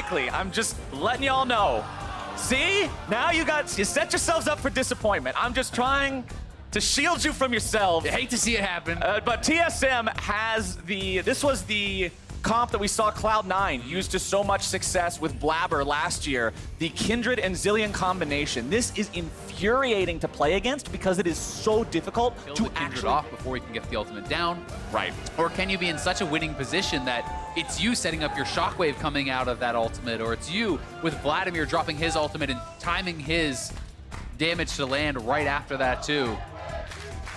quickly. I'm just letting y'all know. See? Now you set yourselves up for disappointment. I'm just trying to shield you from yourselves. I hate to see it happen. But TSM has this was the comp that we saw Cloud9 used to so much success with Blabber last year, the Kindred and Zillion combination. This is infuriating to play against because it is so difficult to actually off before he can get the ultimate down. Right. Or can you be in such a winning position that it's you setting up your shockwave coming out of that ultimate, or it's you with Vladimir dropping his ultimate and timing his damage to land right after that too.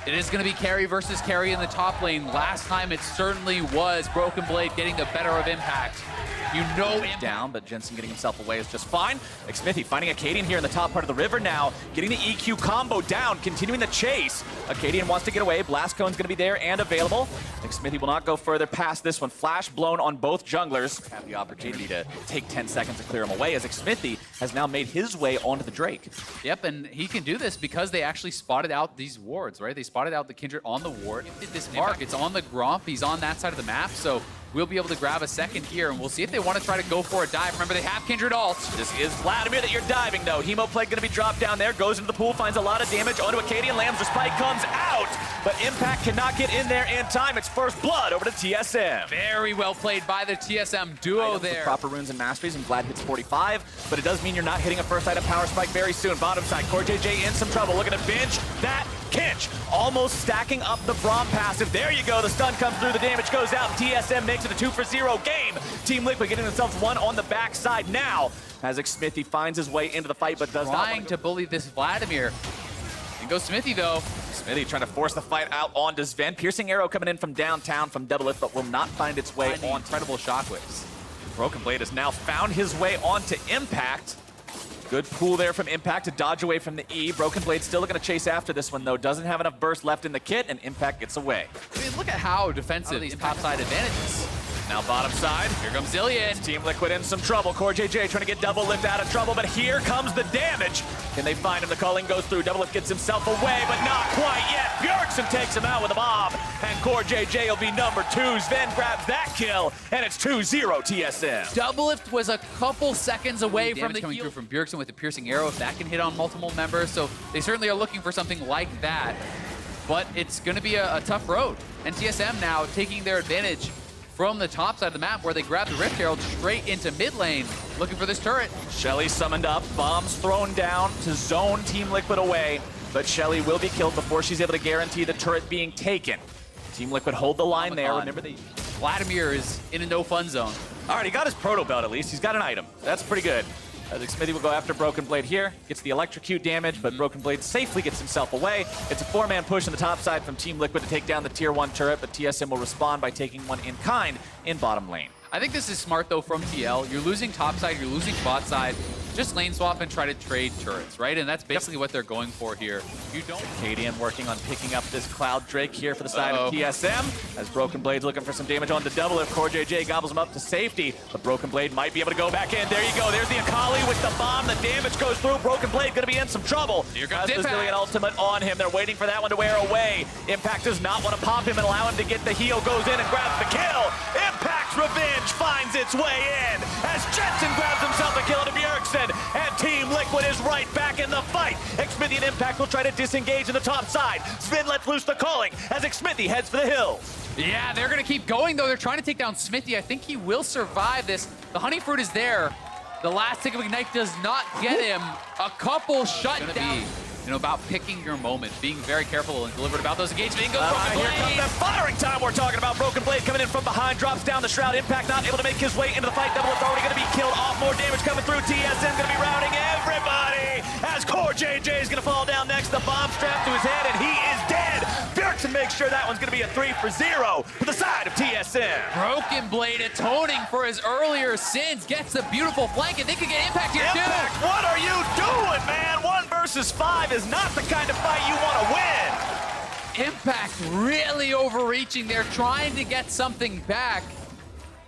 It is going to be carry versus carry in the top lane. Last time it certainly was Broken Blade getting the better of Impact. You know down, but Bjergsen getting himself away is just fine. Xmithie finding Acadian here in the top part of the river now, getting the EQ combo down, continuing the chase. Acadian wants to get away. Blast Cone's going to be there and available. Xmithie will not go further past this one. Flash blown on both junglers. Have the opportunity to take 10 seconds to clear him away as Xmithie has now made his way onto the Drake. Yep, and he can do this because they actually spotted out these wards, right? They spotted out the Kindred on the ward. Did this mark? It's on the Gromp. He's on that side of the map, so we'll be able to grab a second here, and we'll see if they want to try to go for a dive. Remember, they have Kindred ult. This is Vladimir that you're diving, though. Hemoplague going to be dropped down there, goes into the pool, finds a lot of damage onto Acadian. Lamb's Respite comes out, but Impact cannot get in there in time. It's first blood over to TSM. Very well played by the TSM duo there. Proper runes and masteries, and Vlad hits 45, but it does mean you're not hitting a first item power spike very soon. Bottom side, CoreJJ in some trouble, looking to binge that Kinch, almost stacking up the Braum passive. There you go, the stun comes through, the damage goes out, and TSM makes it a 2-for-0 game. Team Liquid getting themselves one on the backside now, as Xmithie finds his way into the fight, but does not trying to bully this Vladimir. And goes Xmithie, though. Xmithie trying to force the fight out onto Sven. Piercing arrow coming in from downtown from Doublelift, but will not find its way on incredible shockwaves. Broken Blade has now found his way onto Impact. Good pull there from Impact to dodge away from the E. Broken Blade still looking to chase after this one, though. Doesn't have enough burst left in the kit, and Impact gets away. I mean, look at how defensive these topside advantages. Now bottom side. Here comes Zillion. Team Liquid in some trouble. CoreJJ trying to get Doublelift out of trouble, but here comes the damage. Can they find him? The calling goes through. Doublelift gets himself away, but not quite yet. Bjergsen takes him out with a bomb, and CoreJJ will be number 2. Sven grabs that kill, and it's 2-0 TSM. Doublelift was a couple seconds away from the coming through from Bjergsen with the piercing arrow. If that can hit on multiple members, so they certainly are looking for something like that. But it's going to be a tough road, and TSM now taking their advantage from the top side of the map where they grab the Rift Herald straight into mid lane, looking for this turret. Shelly summoned up, bombs thrown down to zone Team Liquid away, but Shelly will be killed before she's able to guarantee the turret being taken. Team Liquid hold the line there. Remember, Vladimir is in a no-fun zone. All right, he got his proto belt at least. He's got an item. That's pretty good. As Xmithie will go after Broken Blade here. Gets the electrocute damage, but Broken Blade safely gets himself away. It's a 4-man push on the top side from Team Liquid to take down the Tier 1 turret, but TSM will respond by taking one in kind in bottom lane. I think this is smart, though, from TL. You're losing top side, you're losing bot side. Just lane swap and try to trade turrets, right? And that's basically what they're going for here. You don't. Acadian working on picking up this Cloud Drake here for the side of TSM. As Broken Blade's looking for some damage on the Doublelift. CoreJJ gobbles him up to safety, but Broken Blade might be able to go back in. There you go. There's the Akali with the bomb. The damage goes through. Broken Blade going to be in some trouble. Here comes Impact. An ultimate on him. They're waiting for that one to wear away. Impact does not want to pop him and allow him to get the heal. Goes in and grabs the kill. Impact's revenge finds its way in as Bjergsen grabs himself a kill to Bjergsen, and Team Liquid is right back in the fight. Xmithie and Impact will try to disengage in the top side. Sven lets loose the calling as Xmithie heads for the hills. Yeah, they're going to keep going, though. They're trying to take down Xmithie. I think he will survive this. The Honey Fruit is there. The last tick of Ignite does not get him. A couple shut down. You know, about picking your moment, being very careful and deliberate about those engagements. Here comes that firing time we're talking about. Broken Blade coming in from behind, drops down the Shroud. Impact not able to make his way into the fight. Doublelift already going to be killed off. More damage coming through. TSM going to be routing everybody as CoreJJ is going to fall down next. The bomb strapped to his head, and he is dead. Bjergsen makes sure that one's going to be a 3-for-0 for the side of TSM. Broken Blade atoning for his earlier sins. Gets the beautiful flank, and they could get Impact here, too. What are you doing, man? 1 versus 5 is not the kind of fight you want to win. Impact really overreaching. They're trying to get something back.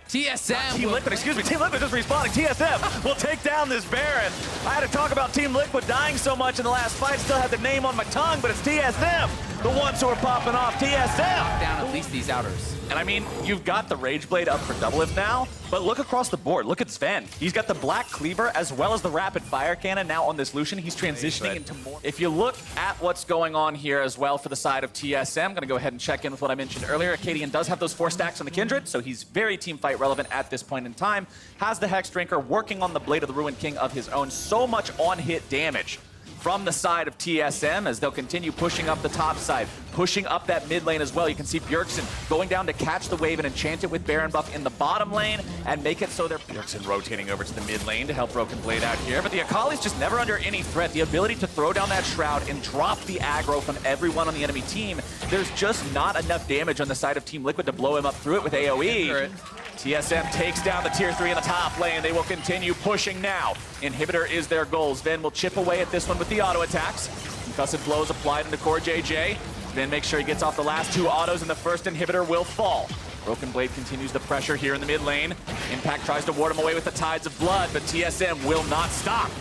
TSM. Team Liquid, excuse me. Team Liquid just responding. TSM will take down this Baron. I had to talk about Team Liquid dying so much in the last fight. Still had the name on my tongue, but it's TSM. The ones who are popping off. TSM. Knock down at least these outers. And I mean, you've got the Rage Blade up for Doublelift now. But look across the board. Look at Sven. He's got the black cleaver as well as the rapid fire cannon now on this Lucian. He's transitioning into more. If you look at what's going on here as well for the side of TSM, I'm going to go ahead and check in with what I mentioned earlier. Acadian does have those 4 stacks on the Kindred, so he's very team fight relevant at this point in time. Has the Hex Drinker working on the Blade of the Ruined King of his own. So much on-hit damage from the side of TSM as they'll continue pushing up the top side, pushing up that mid lane as well. You can see Bjergsen going down to catch the wave and enchant it with Baron buff in the bottom lane and make it so they're Bjergsen rotating over to the mid lane to help Broken Blade out here. But the Akali's just never under any threat. The ability to throw down that shroud and drop the aggro from everyone on the enemy team. There's just not enough damage on the side of Team Liquid to blow him up through it with AoE. TSM takes down the tier 3 in the top lane. They will continue pushing now. Inhibitor is their goal. Sven will chip away at this one with the auto attacks. Concussive blows applied into core JJ. Sven makes sure he gets off the last 2 autos and the first inhibitor will fall. Broken Blade continues the pressure here in the mid lane. Impact tries to ward him away with the Tides of Blood, but TSM will not stop.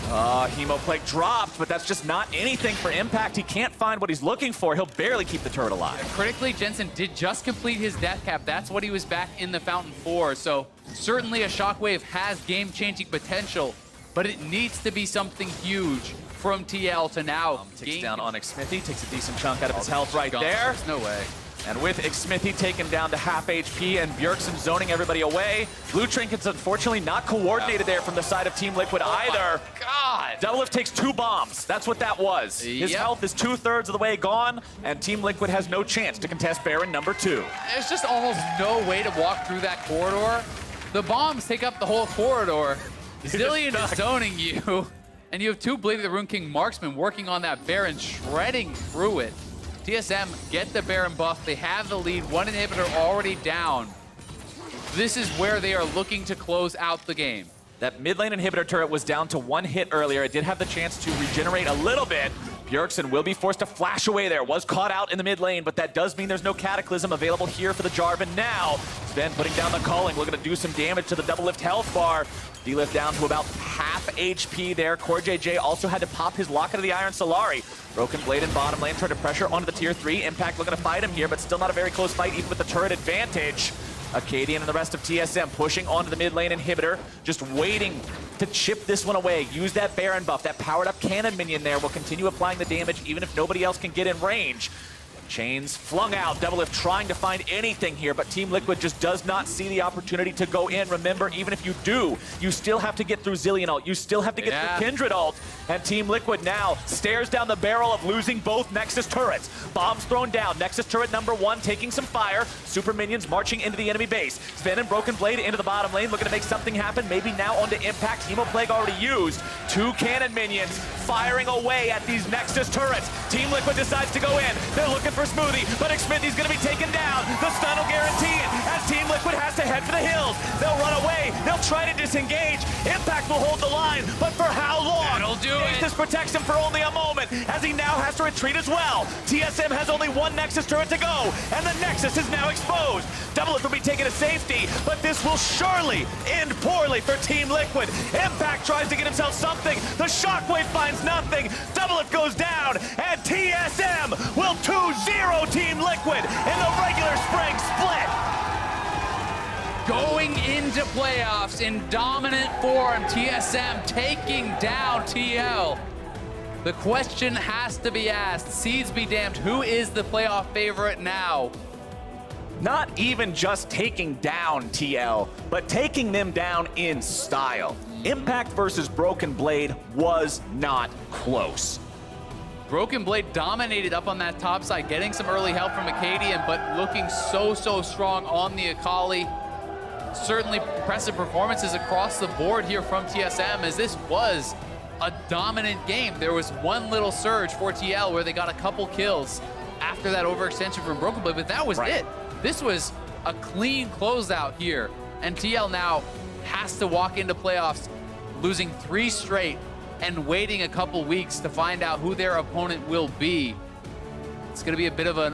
Hemoplague dropped, but that's just not anything for Impact. He can't find what he's looking for. He'll barely keep the turret alive. Critically, Bjergsen did just complete his death cap. That's what he was back in the Fountain for. So certainly a Shockwave has game-changing potential, but it needs to be something huge from TL to now. Takes down Onyx Smithy, takes a decent chunk out of his health right there. There's no way. And with Smithy taken down to half HP and Bjergsen zoning everybody away, Blue Trinket's unfortunately not coordinated there from the side of Team Liquid either. God! Doublelift takes 2 bombs. That's what that was. His health is 2/3 of the way gone, and Team Liquid has no chance to contest Baron number 2. There's just almost no way to walk through that corridor. The bombs take up the whole corridor. Zillion is zoning you, and you have 2 Blade of the Ruined King marksmen working on that Baron, shredding through it. TSM get the Baron buff. They have the lead. 1 inhibitor already down. This is where they are looking to close out the game. That mid lane inhibitor turret was down to 1 hit earlier. It did have the chance to regenerate a little bit. Bjergsen will be forced to flash away there. Was caught out in the mid lane, but that does mean there's no Cataclysm available here for the Jarvan now. Sven putting down the Culling, looking to do some damage to the Doublelift health bar. D-Lift down to about half HP there. Core JJ also had to pop his Locket of the Iron Solari. Broken Blade in bottom lane, trying to pressure onto the tier 3. Impact looking to fight him here, but still not a very close fight, even with the turret advantage. Acadian and the rest of TSM pushing onto the mid lane inhibitor, just waiting to chip this one away. Use that Baron buff, that powered up cannon minion there will continue applying the damage even if nobody else can get in range. Chains flung out. Doublelift trying to find anything here, but Team Liquid just does not see the opportunity to go in. Remember, even if you do, you still have to get through Zillion ult. You still have to get through Kindred ult. And Team Liquid now stares down the barrel of losing both Nexus turrets. Bombs thrown down. Nexus turret number 1 taking some fire. Super minions marching into the enemy base. Sven and Broken Blade into the bottom lane, looking to make something happen. Maybe now onto Impact. Hemoplague already used. 2 cannon minions firing away at these Nexus turrets. Team Liquid decides to go in. They're looking for Smoothie, but Smithy's going to be taken down. The stun will guarantee it as Team Liquid has to head for the hills. They'll run away. They'll try to disengage. Impact will hold the line, but for how long? That'll do it. This protects him for only a moment as he now has to retreat as well. TSM has only 1 Nexus turret to go, and the Nexus is now exposed. Doublelift will be taken to safety, but this will surely end poorly for Team Liquid. Impact tries to get himself something. The Shockwave finds nothing. Doublelift goes down, and TSM will 2-0 Team Liquid in the regular spring split. Going into playoffs in dominant form, TSM taking down TL. The question has to be asked, seeds be damned, who is the playoff favorite now? Not even just taking down TL, but taking them down in style. Impact versus Broken Blade was not close. Broken Blade dominated up on that top side, getting some early help from Acadian, but looking so strong on the Akali. Certainly impressive performances across the board here from TSM, as this was a dominant game. There was one little surge for TL where they got a couple kills after that overextension from Broken Blade, but that was it. This was a clean closeout here, and TL now has to walk into playoffs losing 3 straight and waiting a couple weeks to find out who their opponent will be. It's going to be a bit of an